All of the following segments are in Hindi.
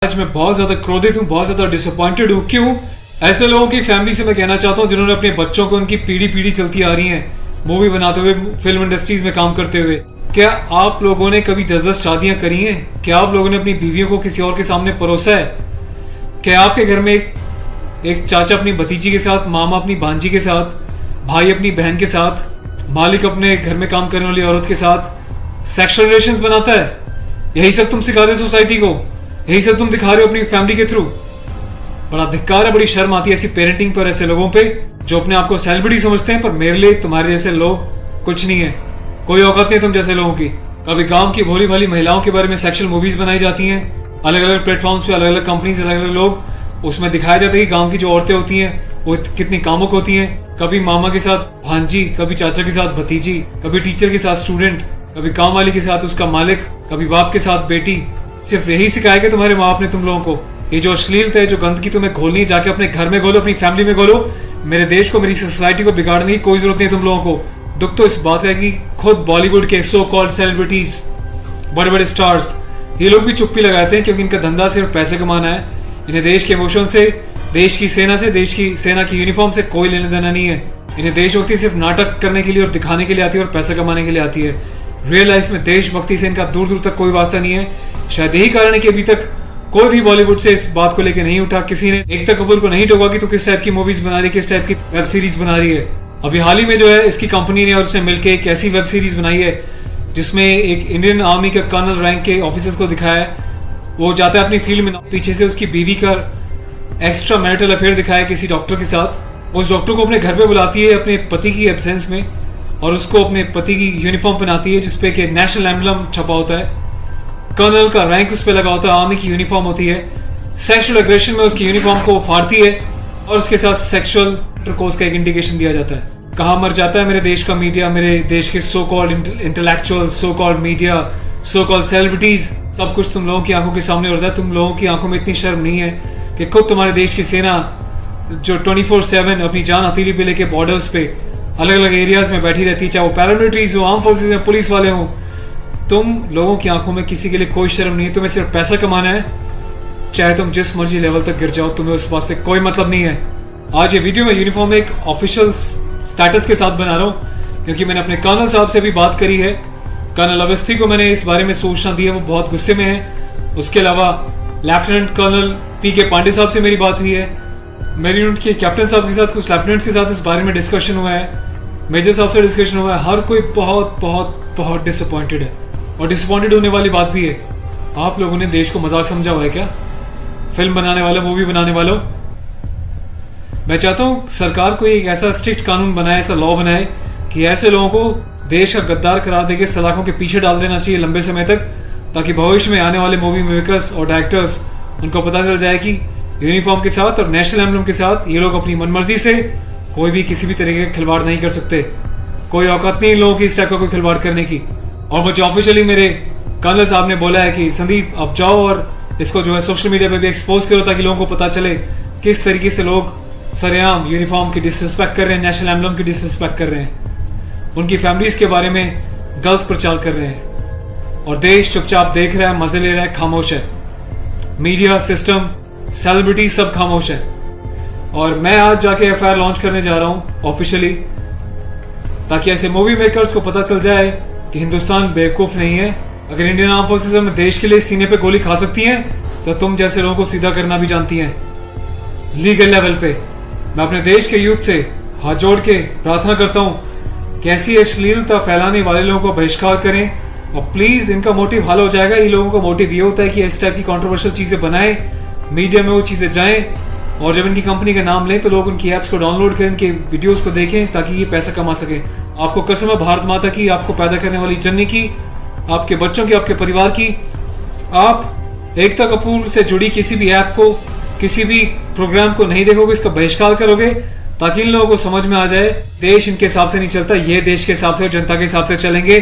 आज मैं बहुत ज्यादा क्रोधित हूँ, बहुत ज्यादा डिसअपॉइंटेड हूँ। क्यों? ऐसे लोगों की फैमिली से मैं कहना चाहता हूँ जिन्होंने अपने बच्चों को उनकी पीढ़ी पीढ़ी चलती आ रही है मूवी बनाते हुए, फिल्म इंडस्ट्रीज में काम करते हुए। क्या आप लोगों ने कभी 10-10 शादियां करी हैं? क्या आप लोगों ने अपनी बीवियों को किसी और के सामने परोसा है? क्या आपके घर में एक चाचा अपनी भतीजी के साथ, मामा अपनी भांजी के साथ, भाई अपनी बहन के साथ, मालिक अपने घर में काम करने वाली औरत के साथ सेक्सुअल रिलेशंस बनाता है? यही सब तुम सिखा रहे हो सोसाइटी को? यही सब तुम दिखा रहे हो अपनी फैमिली के थ्रू? बड़ा धिक्कार है, बड़ी शर्म आती है ऐसी पेरेंटिंग पर, ऐसे लोगों पे जो अपने आप को सेलिब्रिटी समझते हैं। पर मेरे लिए तुम्हारे जैसे लोग कुछ नहीं है, कोई औकात नहीं है तुम जैसे लोगों की। कभी गांव की भोली भाली महिलाओं के बारे में सेक्सुअल मूवीज बनाई जाती हैं, अलग अलग प्लेटफॉर्म्स पे, अलग अलग कंपनीज, अलग अलग लोग, उसमें दिखाया जाता है कि गाँव की जो औरतें होती हैं वो कितनी कामुक होती हैं। कभी मामा के साथ भांजी, कभी चाचा के साथ भतीजी, कभी टीचर के साथ स्टूडेंट, कभी काम वाली के साथ उसका मालिक, कभी बाप के साथ बेटी। सिर्फ यही सिखाया कि तुम्हारे माँ बाप ने तुम लोगों को? ये जो अश्लीलता है, जो गंदगी तुम्हें घोलनी है, जाके अपने घर में घोलो, अपनी फैमिली में घोलो। मेरे देश को, मेरी सोसाइटी को बिगाड़ने की कोई जरूरत नहीं है तुम लोगों को। दुख तो इस बात का कि खुद बॉलीवुड के सो कॉल्ड सेलिब्रिटीज, बड़े बड़े स्टार्स, ये लोग भी चुप्पी लगाते हैं क्योंकि इनका धंधा सिर्फ पैसे कमाना है। इन्हें देश के इमोशन से, देश की सेना से, देश की सेना की यूनिफॉर्म से कोई लेना देना नहीं है। इन्हें देशभक्ति सिर्फ नाटक करने के लिए और दिखाने के लिए आती है और पैसा कमाने के लिए आती है। रियल लाइफ में देशभक्ति से इनका दूर दूर तक कोई वास्ता नहीं है। शायद यही कारण है कि अभी तक कोई भी बॉलीवुड से इस बात को लेकर नहीं उठा, किसी ने एकता कपूर को नहीं टोका कि तू किस टाइप की मूवीज बना रही है, किस टाइप की वेब सीरीज बना रही है। अभी हाल ही में जो है इसकी कंपनी ने और उसने मिलकर एक ऐसी वेब सीरीज बनाई है जिसमें एक इंडियन आर्मी का कर्नल रैंक के ऑफिसर्स को दिखाया है। वो जाता है अपनी फील्ड में, पीछे से उसकी बीवी का एक्स्ट्रा मैरिटल अफेयर दिखाया किसी डॉक्टर के साथ। उस डॉक्टर को अपने घर पे बुलाती है अपने पति की एब्सेंस में और उसको अपने पति की यूनिफॉर्म पहनाती है जिसपे कि नेशनल एम्बलम छपा होता है, कर्नल का रैंक उस पर लगा होता है, आर्मी की यूनिफॉर्म होती है। सेक्सुअल एग्रेशन में उसकी यूनिफॉर्म को फाड़ती है और उसके साथ सेक्सुअल इंटरकोर्स का एक इंडिकेशन दिया जाता है। कहाँ मर जाता है मेरे देश का मीडिया, मेरे देश के so called intellectual, so called media, so called celebrities. सब कुछ तुम लोगों की आंखों के सामने होता है। तुम लोगों की आंखों में इतनी शर्म नहीं है कि खुद तुम्हारे देश की सेना जो 24/7 अपनी जान हथेली पे लेके बॉर्डर्स पे अलग अलग एरियाज में बैठी रहती है, चाहे वो पैरामिलिट्रीज हो, आर्म फोर्सेज में पुलिस वाले हों, तुम लोगों की आंखों में किसी के लिए कोई शर्म नहीं है। तुम्हें सिर्फ पैसा कमाना है, चाहे तुम जिस मर्जी लेवल तक गिर जाओ, तुम्हें उस बात से कोई मतलब नहीं है। आज ये वीडियो मैं यूनिफॉर्म एक ऑफिशियल स्टेटस के साथ बना रहा हूँ क्योंकि मैंने अपने कर्नल साहब से भी बात करी है। कर्नल अवस्थी को मैंने इस बारे में सूचना दी है, वो बहुत गुस्से में है। उसके अलावा लेफ्टिनेंट कर्नल PK पांडे साहब से मेरी बात हुई है। मेरी यूनिट के कैप्टन साहब के साथ, कुछ लेफ्टिनेंट्स के साथ इस बारे में डिस्कशन हुआ है, मेजर साहब से डिस्कशन हुआ है। हर कोई बहुत बहुत बहुत डिसअपॉइंटेड है और डिसअपॉइंटेड होने वाली बात भी है। आप लोगों ने देश को मजाक समझा हुआ है क्या? फिल्म बनाने वालों, मूवी बनाने वालों, मैं चाहता हूँ सरकार कोई एक ऐसा स्ट्रिक्ट कानून बनाए, ऐसा लॉ बनाए कि ऐसे लोगों को देश का गद्दार करार देके सलाखों के पीछे डाल देना चाहिए लंबे समय तक, ताकि भविष्य में आने वाले मूवी मेकर्स और डायरेक्टर्स उनको पता चल जाए कि यूनिफॉर्म के साथ और नेशनल एम्बलम के साथ ये लोग अपनी मनमर्जी से कोई भी किसी भी तरीके का खिलवाड़ नहीं कर सकते। कोई औकात नहीं इन लोगों की इस टाइप का कोई खिलवाड़ करने की। और मुझे ऑफिशियली मेरे कर्नल साहब ने बोला है कि संदीप आप जाओ और इसको जो है सोशल मीडिया पे भी एक्सपोज करो ताकि लोगों को पता चले किस तरीके से लोग सरेआम यूनिफॉर्म की डिसरिस्पेक्ट कर रहे हैं, नेशनल एम्बलम की डिसरिस्पेक्ट कर रहे हैं, उनकी फैमिलीज के बारे में गलत प्रचार कर रहे हैं और देश चुपचाप देख रहा है, मजे ले रहा है, खामोश है। मीडिया, सिस्टम, सेलिब्रिटी सब खामोश है। और मैं आज जाके FIR लॉन्च करने जा रहा हूँ ऑफिशियली, ताकि ऐसे मूवी मेकर्स को पता चल जाए कि हिंदुस्तान बेवकूफ नहीं है। अगर इंडियन आर्म फोर्सेस में देश के लिए सीने पे गोली खा सकती हैं तो तुम जैसे लोगों को सीधा करना भी जानती हैं लीगल लेवल पे। मैं अपने देश के यूथ से हाथ जोड़ के प्रार्थना करता हूँ कि ऐसी अश्लीलता फैलाने वाले लोगों को बहिष्कार करें और प्लीज इनका मोटिव हल हो जाएगा। ये लोगों का मोटिव ये होता है कि इस टाइप की कॉन्ट्रोवर्शियल चीजें बनाएं, मीडिया में वो चीजें जाएं और जब इनकी कंपनी का नाम लें तो लोग उनकी एप्स को डाउनलोड करें, इनके वीडियोस को देखें ताकि ये पैसा कमा सके। आपको कसम है भारत माता की, आपको पैदा करने वाली जननी की, आपके बच्चों की, आपके परिवार की, आप एकता कपूर से जुड़ी किसी भी ऐप को, किसी भी प्रोग्राम को नहीं देखोगे, इसका बहिष्कार करोगे ताकि इन लोगों को समझ में आ जाए देश इनके हिसाब से नहीं चलता, ये देश के हिसाब से और जनता के हिसाब से चलेंगे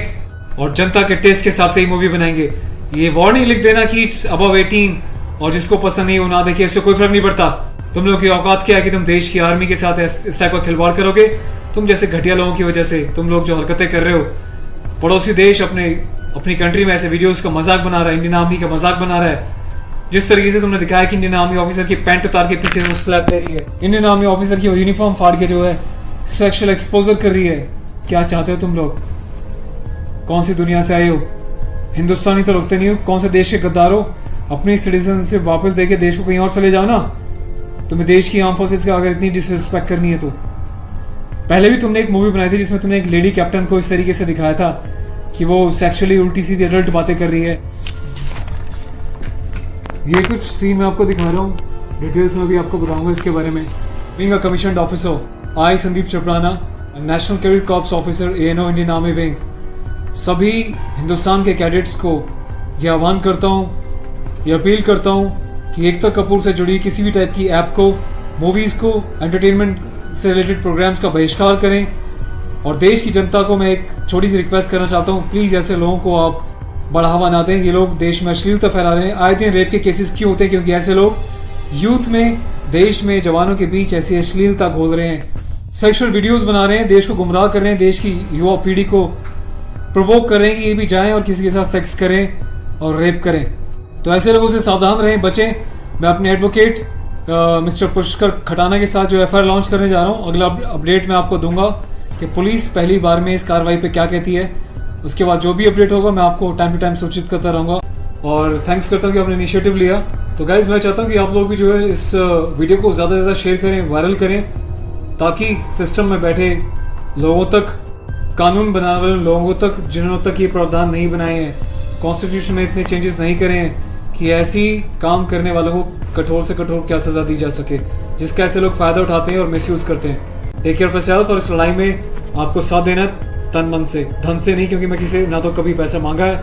और जनता के टेस्ट के हिसाब से ही मूवी बनाएंगे। ये वार्निंग लिख देना कि इट्स अबव 18 और जिसको पसंद नहीं वो ना देखिए, इससे कोई फर्क नहीं पड़ता। तुम लोगों की औकात क्या है कि तुम देश की आर्मी के साथ इस टाइप का खिलवाड़ करोगे? तुम जैसे घटिया लोगों की वजह से तुम लोग जो हरकतें कर रहे हो, पड़ोसी देश अपनी कंट्री में ऐसे वीडियोस का मजाक बना रहा है, इंडियन आर्मी का मजाक बना रहा है, जिस तरीके से तुमने दिखाया कि इंडियन आर्मी ऑफिसर की पैंट उतार के पीछे से स्लैप दे रही है, इंडियन आर्मी ऑफिसर की यूनिफॉर्म फाड़ के जो है सेक्सुअल एक्सपोजर कर रही है, क्या चाहते हो तुम लोग? कौन सी दुनिया से आए हो? हिंदुस्तानी तो लगते नहीं हो, कौन से देश के गद्दार हो? अपनी सिटीजनशिप वापस देके देश को कहीं और चले जाओ ना। तुम्हें देश की आर्म फोर्सेस का अगर इतनी डिसरिस्पेक्ट करनी है तो। पहले भी तुमने एक मूवी बनाई थी जिसमें तुमने एक लेडी कैप्टन को इस तरीके से दिखाया था कि वो सेक्सुअली उल्टी सीधी एडल्ट बातें कर रही है। ये कुछ सीन मैं आपको दिखा रहा हूँ, डिटेल्स में भी आपको बताऊंगा इसके बारे में। Being a commissioned officer, I Sandeep चपराना, national cadet corps officer ANO Indian army wing, सभी हिंदुस्तान के कैडेट्स को यह आह्वान करता हूँ, यह अपील करता हूँ कि एकता कपूर से जुड़ी किसी भी टाइप की ऐप को, मूवीज को, एंटरटेनमेंट से रिलेटेड प्रोग्राम्स का बहिष्कार करें। और देश की जनता को मैं एक छोटी सी रिक्वेस्ट करना चाहता हूँ, प्लीज ऐसे लोगों को आप बढ़ावा ना दें। ये लोग देश में अश्लीलता फैला रहे हैं। आए दिन रेप के केसेस क्यों होते हैं? क्योंकि ऐसे लोग यूथ में, देश में, जवानों के बीच ऐसी अश्लीलता घोल रहे हैं, सेक्सुअल वीडियोस बना रहे हैं, देश को गुमराह कर रहे हैं, देश की युवा पीढ़ी को प्रोवोक कर रहे हैं कि ये भी जाएं और किसी के साथ सेक्स करें और रेप करें। तो ऐसे लोगों से सावधान रहें, बचें। मैं अपने एडवोकेट मिस्टर पुष्कर खटाना के साथ जो FIR लॉन्च करने जा रहा हूँ, अगला अपडेट मैं आपको दूंगा कि पुलिस पहली बार में इस कार्रवाई पे क्या कहती है। उसके बाद जो भी अपडेट होगा मैं आपको टाइम टू टाइम सूचित करता रहूँगा। और थैंक्स करता हूँ कि आपने इनिशिएटिव लिया। तो गाइज मैं चाहता हूँ कि आप लोग भी जो है इस वीडियो को ज़्यादा से ज़्यादा शेयर करें, वायरल करें, ताकि सिस्टम में बैठे लोगों तक, कानून बनाने वाले लोगों तक, जिन्होंने तक ये प्रावधान नहीं बनाए हैं, कॉन्स्टिट्यूशन में इतने चेंजेस नहीं करे हैं कि ऐसी काम करने वालों को कठोर से कठोर क्या सजा दी जा सके, जिसका ऐसे लोग फायदा उठाते हैं और मिसयूज करते हैं। Take care of yourself. और इस लड़ाई में आपको साथ देना तन मन से, धन से नहीं, क्योंकि मैं किसी ना तो कभी पैसा मांगा है,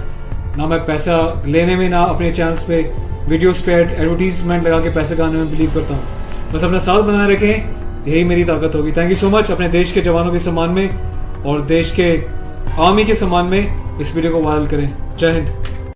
ना मैं पैसा लेने में, ना अपने चैनल्स पे वीडियोस पे एडवर्टीजमेंट लगा के पैसे गाने में बिलीव करता हूँ। बस अपना साथ बनाए रखें, यही मेरी ताकत होगी। Thank you so much. अपने देश के जवानों के सम्मान में और देश के आर्मी के सम्मान में इस वीडियो को वायरल करें। जय हिंद।